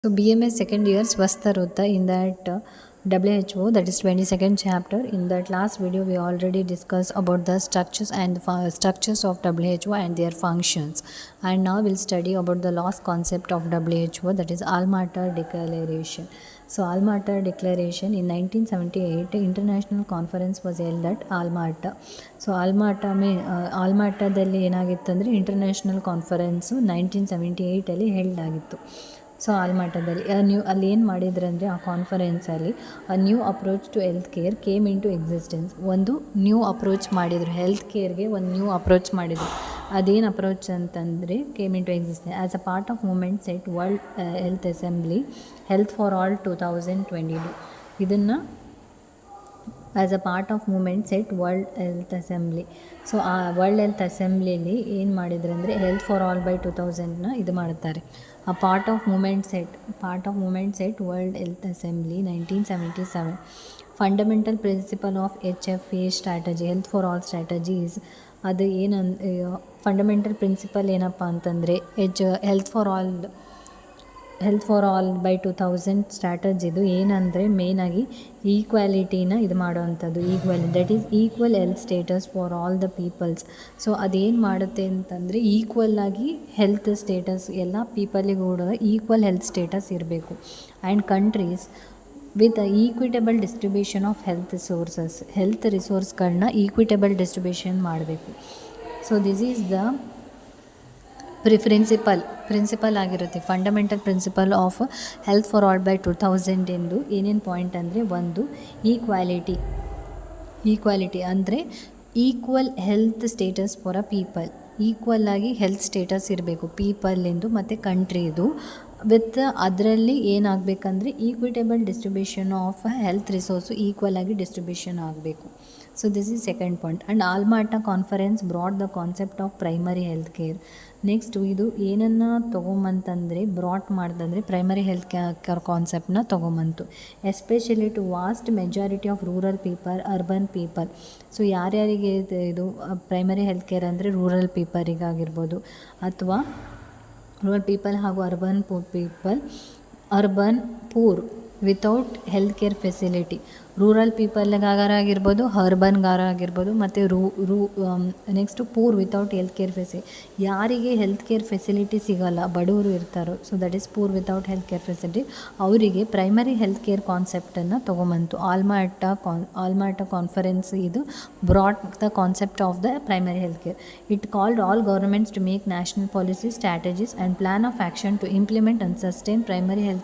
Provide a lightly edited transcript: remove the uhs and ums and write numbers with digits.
So BMS second year Swastha Ruta in that WHO, that is 22nd chapter. In that last video we already discussed about the structures and structures of WHO and their functions, and now we'll study about the last concept of WHO, that is Alma-Ata Declaration. So Alma-Ata Declaration in 1978 international conference was held at Alma-Ata. So ಆಲ್ಮಾಟದಲ್ಲಿ ಏನಾಗಿತ್ತು ಅಂದರೆ international conference 1978 held ಆಗಿತ್ತು. So ಆಲ್ಮಾಟದಲ್ಲಿ ಅಲ್ಲಿ ಏನು ಮಾಡಿದ್ರು ಅಂದರೆ ಆ ಕಾನ್ಫರೆನ್ಸಲ್ಲಿ new approach to health care came into existence. ಒಂದು ನ್ಯೂ ಅಪ್ರೋಚ್ ಮಾಡಿದರು, ಹೆಲ್ತ್ ಕೇರ್ಗೆ ಒಂದು ನ್ಯೂ ಅಪ್ರೋಚ್ ಮಾಡಿದರು. ಅದೇನು ಅಪ್ರೋಚ್ ಅಂತಂದರೆ came into existence as a part of movement set World Health Assembly health for all 2022. ಇದನ್ನು as a part of movement set World Health assembly. So ಆ World Health ಅಸೆಂಬ್ಲಿಲಿ ಏನು ಮಾಡಿದ್ರು ಅಂದರೆ health for all by 2000ನ ಇದು ಮಾಡ್ತಾರೆ. ಆ part of movement set World Health Assembly 1977. Fundamental principle of HFA strategy, health for all strategies. ಅದು ಫಂಡಮೆಂಟಲ್ ಪ್ರಿನ್ಸಿಪಲ್ ಏನಪ್ಪ ಅಂತಂದರೆ ಹೆಲ್ತ್ ಫಾರ್ ಆಲ್ ಬೈ 2000 ಸ್ಟ್ರಾಟಜಿದು ಏನಂದರೆ ಮೇಯ್ನಾಗಿ ಈಕ್ವಾಲಿಟಿನ ಇದು ಮಾಡೋವಂಥದ್ದು. That is equal health status for all the peoples. So ಅದೇನು ಮಾಡುತ್ತೆ ಅಂತಂದರೆ ಈಕ್ವಲ್ಲಾಗಿ ಹೆಲ್ತ್ ಸ್ಟೇಟಸ್ ಎಲ್ಲ ಪೀಪಲಿಗೂ ಕೂಡ ಈಕ್ವಲ್ ಹೆಲ್ತ್ ಸ್ಟೇಟಸ್ ಇರಬೇಕು. And countries with equitable distribution of health ರಿಸೋರ್ಸ್ಗಳನ್ನ ಈಕ್ವಿಟಬಲ್ ಡಿಸ್ಟ್ರಿಬ್ಯೂಷನ್ ಮಾಡಬೇಕು. So this is the principle ಆಗಿರುತ್ತೆ. Fundamental principle of health for all by 2000 ಎಂದು ಏನೇನು ಪಾಯಿಂಟ್ ಅಂದರೆ, ಒಂದು ಈಕ್ವಾಲಿಟಿ ಅಂದರೆ equal health status for a people. ಈಕ್ವಲ್ಲಾಗಿ ಹೆಲ್ತ್ ಸ್ಟೇಟಸ್ ಇರಬೇಕು ಪೀಪಲಿಂದು ಮತ್ತು ಕಂಟ್ರಿದು. ವಿತ್ ಅದರಲ್ಲಿ ಏನಾಗಬೇಕಂದ್ರೆ equitable distribution of health resource ಈಕ್ವಲಾಗಿ ಡಿಸ್ಟ್ರಿಬ್ಯೂಷನ್ ಆಗಬೇಕು. So this is second point. And Almaty conference broad the concept of primary health care. Next ಇದು ಏನನ್ನು ತೊಗೊಂಬಂತಂದರೆ ಪ್ರೈಮರಿ ಹೆಲ್ತ್ ಕೇರ್ ಕಾನ್ಸೆಪ್ಟನ್ನ ತೊಗೊಂಬಂತು. Especially to vast majority of rural people, urban people. So ಯಾರ್ಯಾರಿಗೆ ಇದು primary health care ಅಂದರೆ rural ಪೀಪಲಿಗಾಗಿರ್ಬೋದು, ಅಥವಾ ರೂರಲ್ ಪೀಪಲ್ ಹಾಗೂ urban poor without health care facility. Rural ಪೀಪಲ್ಗಾಗಿರ್ಬೋದು, ಅರ್ಬನ್ಗಾಗಿರ್ಬೋದು, ಮತ್ತು next poor without health care ಯಾರಿಗೆ ಹೆಲ್ತ್ ಕೇರ್ ಫೆಸಿಲಿಟಿ ಸಿಗೋಲ್ಲ, ಬಡವರು ಇರ್ತಾರೋ, so that is poor without health care facility, ಅವರಿಗೆ ಪ್ರೈಮರಿ ಹೆಲ್ತ್ ಕೇರ್ ಕಾನ್ಸೆಪ್ಟನ್ನು ತೊಗೊಂಬಂತು. ಆಲ್ಮಾಟಾ ಕಾನ್ಫರೆನ್ಸ್ ಇದು brought the concept of the primary health care. It called all governments to make national policy, strategies and plan of action to implement and sustain primary health